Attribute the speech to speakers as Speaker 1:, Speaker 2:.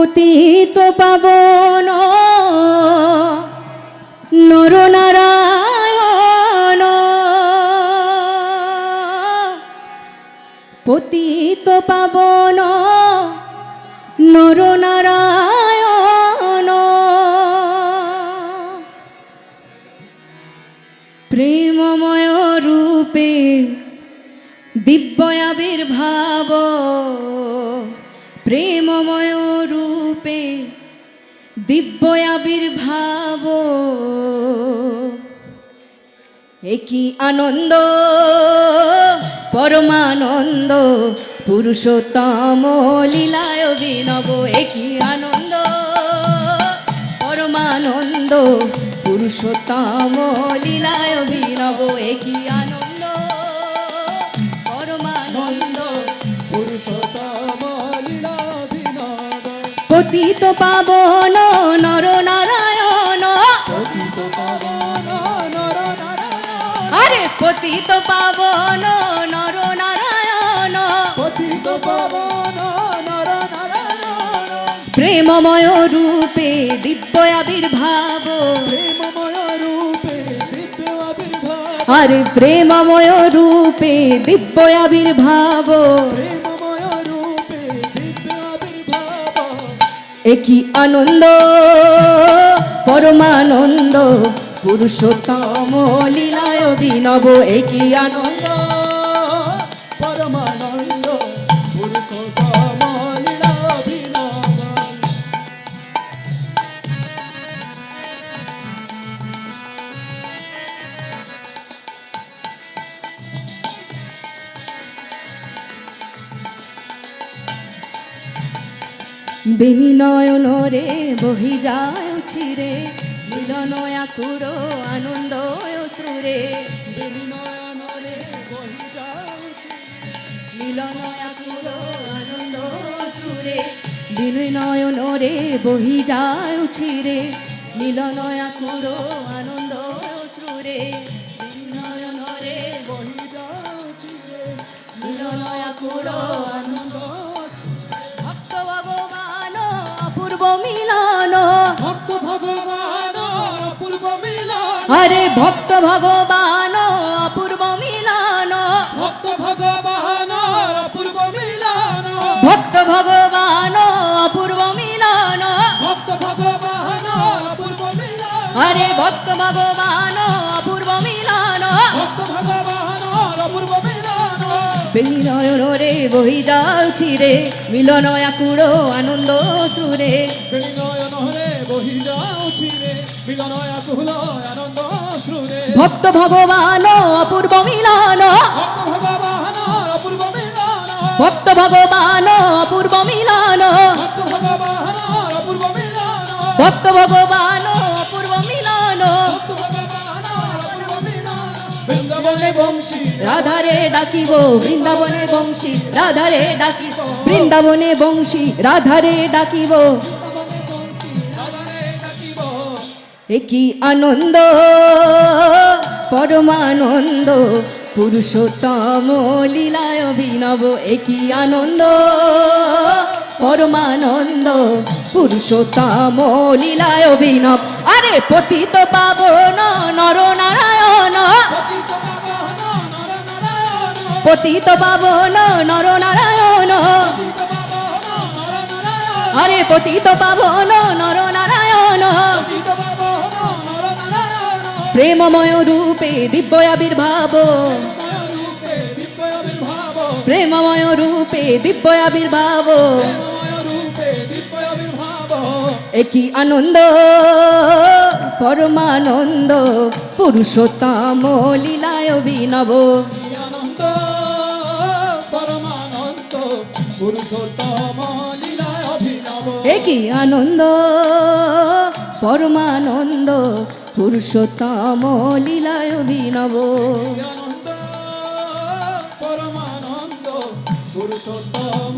Speaker 1: পতিত পাবন নরনারায়ণ, পতিত পাবন নরনারায়ণ, প্রেমময় রূপে দিব্য আবির্ভাব, প্রেমময় রূপে দিব্য আবির্ভাব, একই আনন্দ পরমানন্দ পুরুষোত্তম লীলায় অভিনব, একই আনন্দ পরমানন্দ পুরুষোত্তম লীলায় অভিনব, একই আনন্দ পরমানন্দ
Speaker 2: পুরুষোত্তম লীলা অভিনব।
Speaker 1: পতিত পাবন নরনারায়ণ,
Speaker 2: পতিত পাবন নরনারায়ণ,
Speaker 1: আরে পতিত পাবন নরনারায়ণ,
Speaker 2: পতিত পাবন নরনারায়ণ,
Speaker 1: প্রেমময় রূপে দিব্য আবির্ভাব,
Speaker 2: প্রেমময় রূপে দিব্য আবির্ভাব,
Speaker 1: আরে প্রেমময় রূপে দিব্য আবির্ভাব,
Speaker 2: প্রেমময় রূপে দিব্য আবির্ভাব,
Speaker 1: একই আনন্দ পরমানন্দ পুরুষোত্তম লীলায় অভিনব, একই আনন্দ
Speaker 2: পরমানন্দ পুরুষোত্তম লীলা অভিনব।
Speaker 1: বেনি নয়ন রে বহি যায় ছিরে, মিলন আকুর আনন্দ অশ্রুরে,
Speaker 2: বেনিনয়ন রে বহি যাଉଛି,
Speaker 1: মিলন আকুর আনন্দ অশ্রুরে, বিনয় নয়ন রে বহি যায় ছিরে, মিলন আকুর আনন্দ অশ্রুরে, নয়ন রে
Speaker 2: বহি যাଉଛି রে
Speaker 1: মিলন আকুর
Speaker 2: আনন্দ।
Speaker 1: ভক্ত ভগবান অপূর্ব মিলন,
Speaker 2: ভক্ত ভগবান অপূর্ব মিলন,
Speaker 1: আরে ভক্ত ভগবান অপূর্ব মিলন,
Speaker 2: ভক্ত ভগবান অপূর্ব মিলন,
Speaker 1: ভক্ত ভগবান অপূর্ব মিলন,
Speaker 2: ভক্ত ভগবান অপূর্ব মিলন,
Speaker 1: আরে ভক্ত ভগবান অপূর্ব মিলন,
Speaker 2: ভক্ত ভগবান অপূর্ব মিলন,
Speaker 1: বেনিনয়ন রে বহি যাଉଛି রে, মিলন আকুর আনন্দ শ্রুরে,
Speaker 2: বেনিনয়ন রে বহি যাଉଛି রে মিলন আকুল আনন্দ শ্রুরে,
Speaker 1: ভক্ত ভগবান অপূর্ব মিলন,
Speaker 2: ভক্ত ভগবান অপূর্ব মিলন,
Speaker 1: ভক্ত ভগবান অপূর্ব মিলন,
Speaker 2: ভক্ত ভগবান অপূর্ব মিলন,
Speaker 1: ভক্ত ভগবান অপূর্ব মিলন,
Speaker 2: ভক্ত ভগবান অপূর্ব মিলন। বৃন্দাবনে বংশী
Speaker 1: রাধারে ডাকিব বৃন্দাবনে বংশী, রাধারে ডাকিব বৃন্দাবনে বংশী, রাধারে ডাকিব,
Speaker 2: রাধারে ডাকিব,
Speaker 1: একই আনন্দ পরমানন্দ পুরুষোত্তম লীলায় অভিনব, একই আনন্দ পরমানন্দ পুরুষোত্তম লীলায় অভিনব, আরে পতিত পাবন নরনারায়ণ,
Speaker 2: পতিত পাবন নরনারায়ণ,
Speaker 1: পতিত পাবন নরনারায়ণ,
Speaker 2: পতিত পাবন নরনারায়ণ,
Speaker 1: আরে পতিত পাবন নরনারায়ণ,
Speaker 2: পতিত পাবন নরনারায়ণ,
Speaker 1: প্রেমময় রূপে দিব্য আবির্ভাব,
Speaker 2: রূপে দিব্য আবির্ভাব,
Speaker 1: প্রেমময় রূপে দিব্য আবির্ভাব,
Speaker 2: রূপে দিব্য আবির্ভাব,
Speaker 1: একই আনন্দ পরমানন্দ পুরুষোত্তম লীলায় অভিনব,
Speaker 2: আনন্দ পরমানন্দ পুরুষোত্তম লীলায় অভিনব,
Speaker 1: একই আনন্দ পরমানন্দ পুরুষোত্তম লীলায় অভিনব,
Speaker 2: আনন্দ পরমানন্দ পুরুষোত্তম